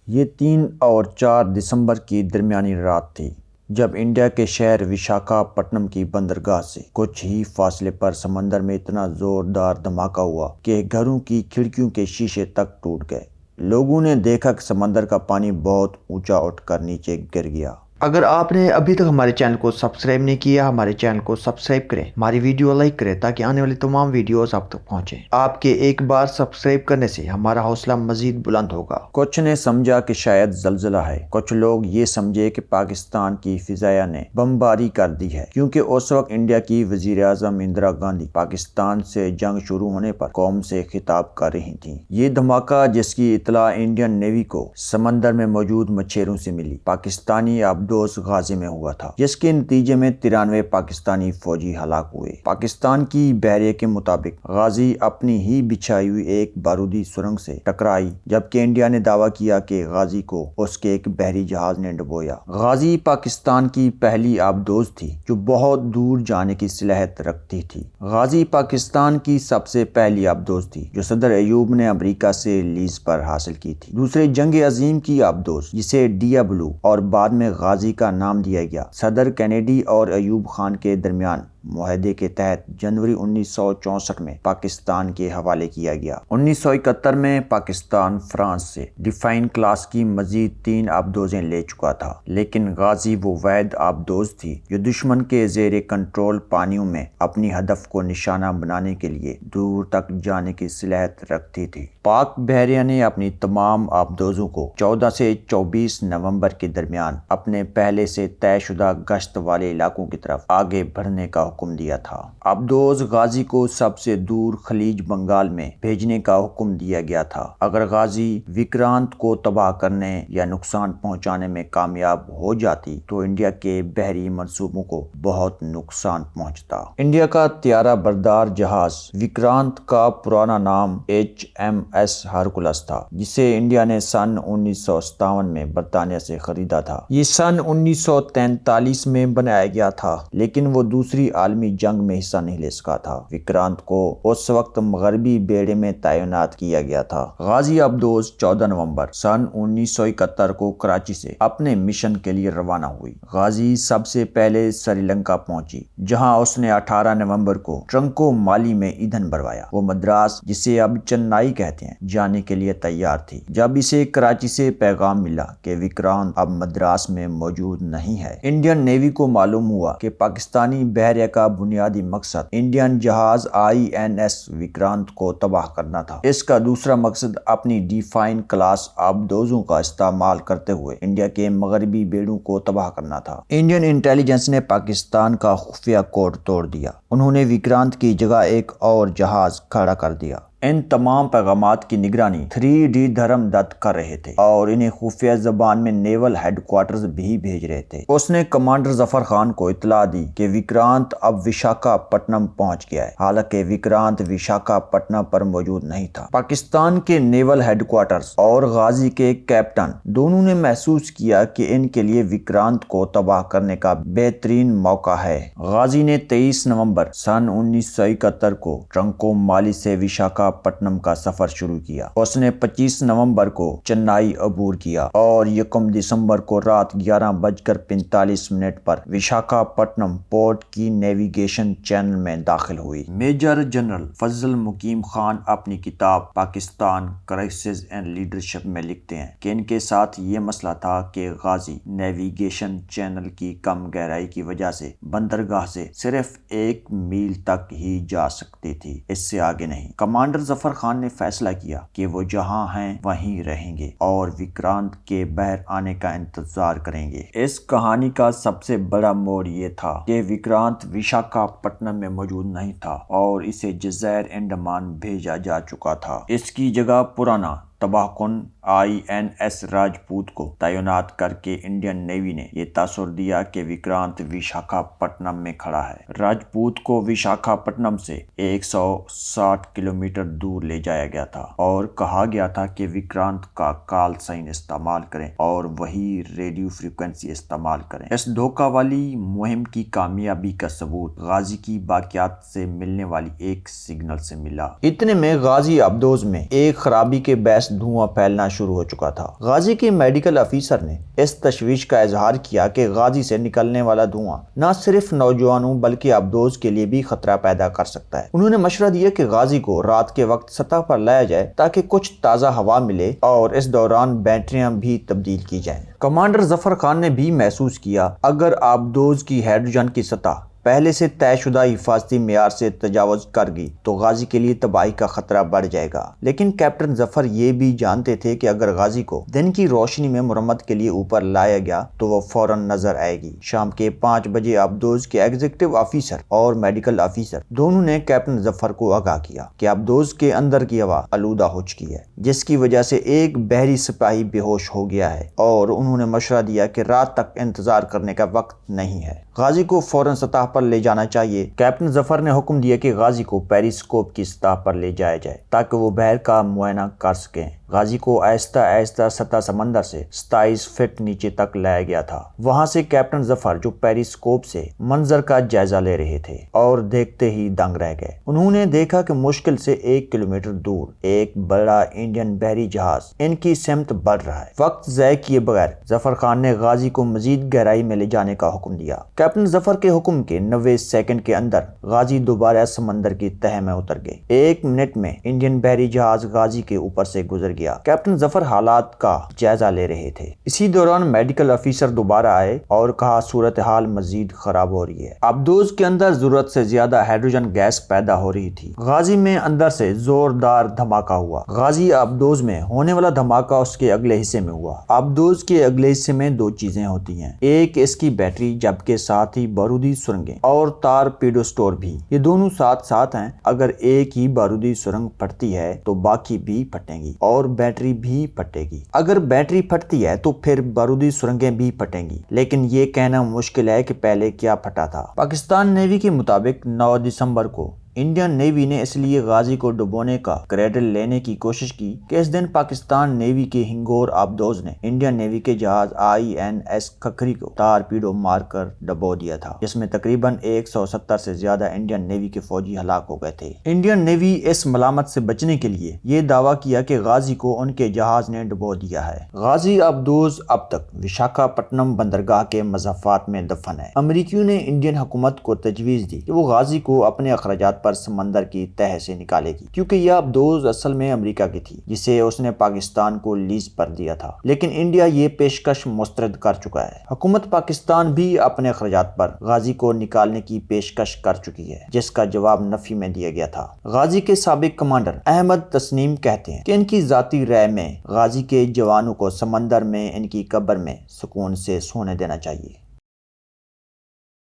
یہ 3 اور 4 دسمبر کی درمیانی رات تھی جب انڈیا کے شہر وشاکھاپٹنم کی بندرگاہ سے کچھ ہی فاصلے پر سمندر میں اتنا زوردار دھماکہ ہوا کہ گھروں کی کھڑکیوں کے شیشے تک ٹوٹ گئے۔ لوگوں نے دیکھا کہ سمندر کا پانی بہت اونچا اٹھ کر نیچے گر گیا۔ اگر آپ نے ابھی تک ہمارے چینل کو سبسکرائب نہیں کیا، ہمارے چینل کو سبسکرائب کریں، ہماری ویڈیو لائک کریں تاکہ آنے والی تمام ویڈیوز آپ تک پہنچیں۔ آپ کے ایک بار سبسکرائب کرنے سے ہمارا حوصلہ مزید بلند ہوگا۔ کچھ نے سمجھا کہ شاید زلزلہ ہے، کچھ لوگ یہ سمجھے کہ پاکستان کی فضائیہ نے بمباری کر دی ہے، کیونکہ اس وقت انڈیا کی وزیر اعظم اندرا گاندھی پاکستان سے جنگ شروع ہونے پر قوم سے خطاب کر رہی تھیں۔ یہ دھماکہ، جس کی اطلاع انڈین نیوی کو سمندر میں موجود مچھیروں سے ملی، پاکستانی آبدوز غازی میں ہوا تھا، جس کے نتیجے میں 93 پاکستانی فوجی ہلاک ہوئے۔ پاکستان کی بحریہ کے مطابق غازی اپنی ہی بچھائی ہوئی ایک بارودی سرنگ سے ٹکرائی، جبکہ انڈیا نے دعویٰ کیا کہ غازی کو اس کے ایک بحری جہاز نے ڈبویا۔ غازی پاکستان کی پہلی آبدوز تھی جو بہت دور جانے کی صلاحیت رکھتی تھی۔ غازی پاکستان کی سب سے پہلی آبدوز تھی جو صدر ایوب نے امریکہ سے لیز پر حاصل کی تھی۔ دوسرے جنگ عظیم کی آبدوز، جسے ڈیابلو اور بعد میں غازی کا نام دیا گیا، صدر کینیڈی اور ایوب خان کے درمیان معاہدے کے تحت جنوری 1964 میں پاکستان کے حوالے کیا گیا۔ 1971 میں پاکستان فرانس سے ڈیفائن کلاس کی مزید 3 آبدوزیں لے چکا تھا، لیکن غازی وہ واحد آبدوز تھی جو دشمن کے زیر کنٹرول پانیوں میں اپنی ہدف کو نشانہ بنانے کے لیے دور تک جانے کی صلاحیت رکھتی تھی۔ پاک بحریہ نے اپنی تمام آبدوزوں کو 14 سے 24 نومبر کے درمیان اپنے پہلے سے طے شدہ گشت والے علاقوں کی طرف آگے بڑھنے کا حکم دیا تھا۔ آبدوز غازی کو سب سے دور خلیج بنگال میں بھیجنے کا حکم دیا گیا تھا۔ اگر غازی وکرانت کو تباہ کرنے یا نقصان پہنچانے میں کامیاب ہو جاتی تو انڈیا کے بحری منصوبوں کو بہت نقصان پہنچتا۔ انڈیا کا طیارہ بردار جہاز وکرانت کا پرانا نام HMS ہرکولس تھا، جسے انڈیا نے سن 1957 میں برطانیہ سے خریدا تھا۔ یہ سن 1943 میں بنایا گیا تھا، لیکن وہ دوسری عالمی جنگ میں حصہ نہیں لے سکا تھا۔ وکرانت کو اس وقت مغربی بیڑے میں تعینات کیا گیا تھا۔ غازی آبدوز 14 نومبر سن 1971 کو کراچی سے اپنے مشن کے لیے روانہ ہوئی۔ غازی سب سے پہلے سری لنکا پہنچی، جہاں اس نے 18 نومبر کو ٹرنکو مالی میں ایندھن بھروایا۔ وہ مدراس، جسے اب چنائی کہتے ہیں، جانے کے لیے تیار تھی جب اسے کراچی سے پیغام ملا کہ وکرانت اب مدراس میں موجود نہیں ہے۔ انڈین نیوی کو معلوم ہوا کہ پاکستانی بحریہ کا بنیادی مقصد انڈین جہاز INS وکرانت کو تباہ کرنا تھا۔ اس کا دوسرا مقصد اپنی ڈیفائن کلاس آبدوزوں کا استعمال کرتے ہوئے انڈیا کے مغربی بیڑوں کو تباہ کرنا تھا۔ انڈین انٹیلیجنس نے پاکستان کا خفیہ کوڈ توڑ دیا۔ انہوں نے وکرانت کی جگہ ایک اور جہاز کھڑا کر دیا۔ ان تمام پیغامات کی نگرانی 3D دھرم دت کر رہے تھے اور انہیں خفیہ زبان میں نیول ہیڈ کوارٹرز بھی بھیج رہے تھے۔ اس نے کمانڈر ظفر خان کو اطلاع دی کہ وکرانت اب وشاکھاپٹنم پہنچ گیا ہے، حالانکہ وکرانت وشاکھاپٹنم پر موجود نہیں تھا۔ پاکستان کے نیول ہیڈ کوارٹرز اور غازی کے کیپٹن دونوں نے محسوس کیا کہ ان کے لیے وکرانت کو تباہ کرنے کا بہترین موقع ہے۔ غازی نے 23 نومبر سن 1971 کو ٹرنکو مالی سے وشاکھاپٹنم کا سفر شروع کیا۔ اس نے 25 نومبر کو چنائی عبور کیا اور 1 دسمبر کو رات 11:45 پر وشاکھاپٹنم پورٹ کی نیویگیشن چینل میں داخل ہوئی۔ میجر جنرل فضل مقیم خان اپنی کتاب پاکستان کرائسس اینڈ لیڈرشپ میں لکھتے ہیں کہ ان کے ساتھ یہ مسئلہ تھا کہ غازی نیویگیشن چینل کی کم گہرائی کی وجہ سے بندرگاہ سے صرف 1 میل تک ہی جا سکتی تھی، اس سے آگے نہیں۔ کمانڈر ظفر خان نے فیصلہ کیا کہ وہ جہاں ہیں وہیں رہیں گے اور وکرانت کے باہر آنے کا انتظار کریں گے۔ اس کہانی کا سب سے بڑا موڑ یہ تھا کہ وکرانت وشاکھاپٹنم میں موجود نہیں تھا اور اسے جزائر انڈمان بھیجا جا چکا تھا۔ اس کی جگہ پرانا تباہ کن INS راجپوت کو تعینات کر کے انڈین نیوی نے یہ تاثر دیا کہ وکرانت وشاکھاپٹنم میں کھڑا ہے۔ راجپوت کو وشاکھاپٹنم سے 160 کلومیٹر دور لے جایا گیا تھا اور کہا گیا تھا کہ وکرانت کا کال سائن استعمال کریں اور وہی ریڈیو فریکوینسی استعمال کریں۔ اس دھوکہ والی مہم کی کامیابی کا ثبوت غازی کی باقیات سے ملنے والی ایک سگنل سے ملا۔ اتنے میں غازی آبدوز میں ایک خرابی کے باعث گیس دھواں پھیلنا شروع ہو چکا تھا۔ غازی کے میڈیکل افیسر نے اس تشویش کا اظہار کیا کہ غازی سے نکلنے والا دھواں نہ صرف نوجوانوں بلکہ آبدوز کے لیے بھی خطرہ پیدا کر سکتا ہے۔ انہوں نے مشورہ دیا کہ غازی کو رات کے وقت سطح پر لایا جائے تاکہ کچھ تازہ ہوا ملے اور اس دوران بیٹریاں بھی تبدیل کی جائیں۔ کمانڈر ظفر خان نے بھی محسوس کیا اگر آبدوز کی ہائیڈروجن کی سطح پہلے سے طے شدہ حفاظتی معیار سے تجاوز کر گئی تو غازی کے لیے تباہی کا خطرہ بڑھ جائے گا، لیکن کیپٹن ظفر یہ بھی جانتے تھے کہ اگر غازی کو دن کی روشنی میں مرمت کے لیے اوپر لایا گیا تو وہ فوراً نظر آئے گی۔ شام کے 5 بجے آبدوز کے ایگزیکٹو آفیسر اور میڈیکل آفیسر دونوں نے کیپٹن ظفر کو آگاہ کیا کہ آبدوز کے اندر کی ہوا آلودہ ہو چکی ہے، جس کی وجہ سے ایک بحری سپاہی بے ہوش ہو گیا ہے، اور انہوں نے مشورہ دیا کہ رات تک انتظار کرنے کا وقت نہیں ہے، غازی کو فوراً سطح پر لے جانا چاہیے۔ کیپٹن ظفر نے حکم دیا کہ غازی کو پیریسکوپ کی سطح پر لے جایا جائے تاکہ وہ بحر کا معائنہ کر سکیں۔ غازی کو آہستہ آہستہ سطح سمندر سے 27 فٹ نیچے تک لایا گیا تھا۔ وہاں سے کیپٹن ظفر جو پیریسکوپ سے منظر کا جائزہ لے رہے تھے اور دیکھتے ہی دنگ رہ گئے۔ انہوں نے دیکھا کہ مشکل سے 1 کلومیٹر دور ایک بڑا انڈین بحری جہاز ان کی سمت بڑھ رہا ہے۔ وقت ضائع کیے بغیر ظفر خان نے غازی کو مزید گہرائی میں لے جانے کا حکم دیا۔ کیپٹن ظفر کے حکم کے 90 سیکنڈ کے اندر غازی دوبارہ سمندر کی تہہ میں اتر گئے۔ 1 منٹ میں انڈین بحری جہاز غازی کے اوپر سے گزر گیا۔ کیپٹن ظفر حالات کا جائزہ لے رہے تھے۔ اسی دوران میڈیکل افیسر دوبارہ آئے اور کہا صورتحال مزید خراب ہو رہی ہے۔ آبدوز کے اندر ضرورت سے زیادہ ہائیڈروجن گیس پیدا ہو رہی تھی۔ غازی میں اندر سے زوردار دھماکہ ہوا۔ غازی آبدوز میں ہونے والا دھماکہ اس کے اگلے حصے میں ہوا۔ آبدوز کے اگلے حصے میں 2 چیزیں ہوتی ہیں، ایک اس کی بیٹری جبکہ ساتھ ہی بارودی سرنگیں اور تارپیڈو سٹور بھی۔ یہ دونوں ساتھ ساتھ ہیں۔ اگر ایک ہی بارودی سرنگ پھٹتی ہے تو باقی بھی پھٹیں گی اور بیٹری بھی پھٹے گی۔ اگر بیٹری پھٹتی ہے تو پھر بارودی سرنگیں بھی پھٹیں گی، لیکن یہ کہنا مشکل ہے کہ پہلے کیا پھٹا تھا۔ پاکستان نیوی کے مطابق 9 دسمبر کو انڈین نیوی نے اس لیے غازی کو ڈبونے کا کریڈٹ لینے کی کوشش کی کہ اس دن پاکستان نیوی کے ہنگور آبدوز نے انڈین نیوی کے جہاز INS کھکری کو تارپیڈو مار کر ڈبو دیا تھا، جس میں تقریباً 170 سے زیادہ انڈین نیوی کے فوجی ہلاک ہو گئے تھے۔ انڈین نیوی اس ملامت سے بچنے کے لیے یہ دعویٰ کیا کہ غازی کو ان کے جہاز نے ڈبو دیا ہے۔ غازی آبدوز اب تک وشاکھاپٹنم بندرگاہ کے مضافات میں دفن ہے۔ امریکیوں نے انڈین حکومت کو تجویز دی کہ وہ غازی کو اپنے اخراجات پر سمندر کی تہہ سے نکالے گی، کیونکہ یہ آبدوز اصل میں امریکہ کی تھی جسے اس نے پاکستان کو لیز پر دیا تھا، لیکن انڈیا یہ پیشکش مسترد کر چکا ہے۔ حکومت پاکستان بھی اپنے اخراجات پر غازی کو نکالنے کی پیشکش کر چکی ہے، جس کا جواب نفی میں دیا گیا تھا۔ غازی کے سابق کمانڈر احمد تسنیم کہتے ہیں کہ ان کی ذاتی رائے میں غازی کے جوانوں کو سمندر میں ان کی قبر میں سکون سے سونے دینا چاہیے۔